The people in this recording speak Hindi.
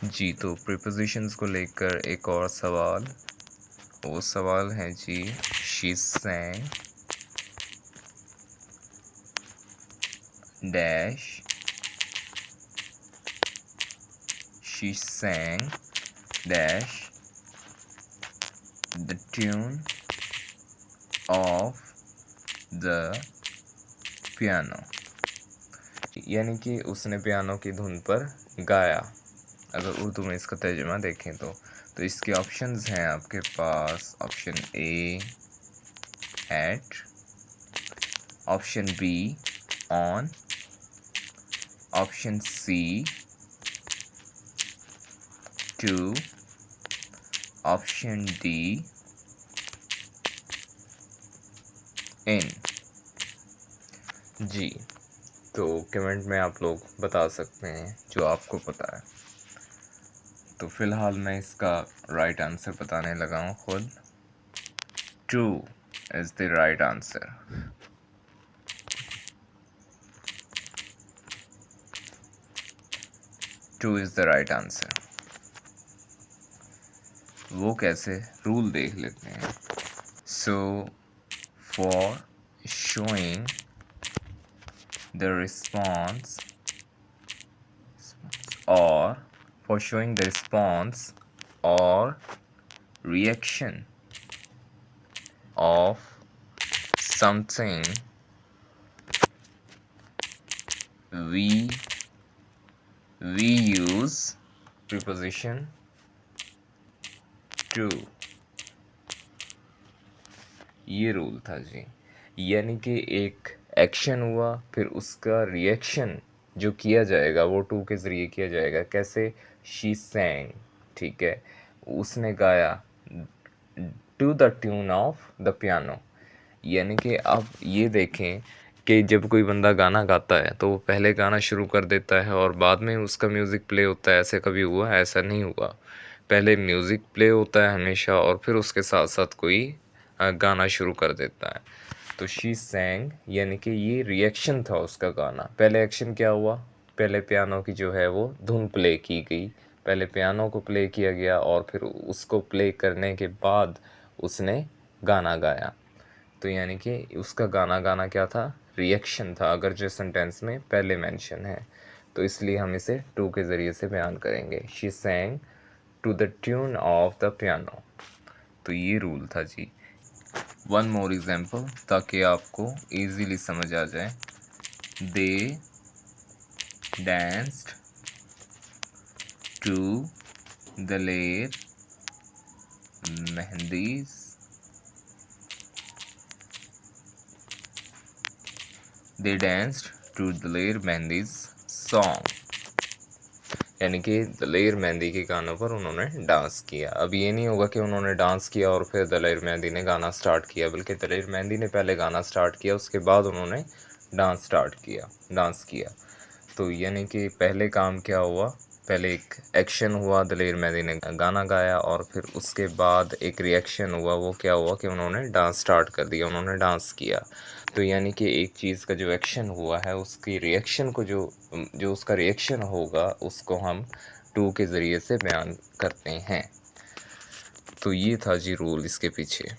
जी, तो प्रीपोज़िशंस को लेकर एक और सवाल, वो सवाल है जी, she sang dash, she sang dash the tune of the piano, यानी कि उसने पियानो की धुन पर गाया। अगर उर्दू में इसका तर्जुमा देखें तो इसके ऑप्शंस हैं आपके पास। Option A at, option B on, option C to, option D in. जी, तो कमेंट में आप लोग बता सकते हैं जो आपको पता है। तो फिलहाल मैं इसका राइट आंसर बताने लगा हूँ खुद। Two is the right answer. Two is the right answer. वो कैसे, रूल देख लेते हैं। So for showing the response or for showing the response or reaction of something, we use preposition to। ये रूल था जी, यानी कि एक एक्शन हुआ, फिर उसका रिएक्शन जो किया जाएगा वो टू के ज़रिए किया जाएगा। कैसे? शी sang, ठीक है, उसने गाया to the tune of the piano. यानी कि आप ये देखें कि जब कोई बंदा गाना गाता है तो वो पहले गाना शुरू कर देता है और बाद में उसका म्यूज़िक प्ले होता है। ऐसे कभी हुआ? ऐसा नहीं हुआ। पहले म्यूज़िक प्ले होता है हमेशा और फिर उसके साथ साथ कोई गाना शुरू कर देता है। तो शी sang यानी कि ये रिएक्शन था उसका गाना। पहले एक्शन क्या हुआ? पहले पियानो की जो है वो धुन प्ले की गई, पहले पियानो को प्ले किया गया और फिर उसको प्ले करने के बाद उसने गाना गाया। तो यानी कि उसका गाना गाना क्या था? रिएक्शन था, अगर जो सेंटेंस में पहले मेंशन है। तो इसलिए हम इसे टू के ज़रिए से बयान करेंगे। She sang to the tune of the piano. तो ये रूल था जी। वन मोर एग्जाम्पल ताकि आपको इजीली समझ आ जाए। They danced to Daler Mehndi's They danced to Daler Mehndi's song, यानी कि दलेर मेहंदी के गानों पर उन्होंने डांस किया। अब ये नहीं होगा कि उन्होंने डांस किया और फिर दलेर मेहंदी ने गाना स्टार्ट किया, बल्कि दलेर मेहंदी ने पहले गाना स्टार्ट किया, उसके बाद उन्होंने डांस किया। तो यानी कि पहले काम क्या हुआ? पहले एक एक्शन हुआ, दलेर मेहंदी ने गाना गाया और फिर उसके बाद एक रिएक्शन हुआ। वो क्या हुआ कि उन्होंने डांस स्टार्ट कर दिया, उन्होंने डांस किया। तो यानी कि एक चीज़ का जो एक्शन हुआ है उसकी रिएक्शन को जो उसका रिएक्शन होगा उसको हम टू के ज़रिए से बयान करते हैं। तो ये था जी रूल इसके पीछे।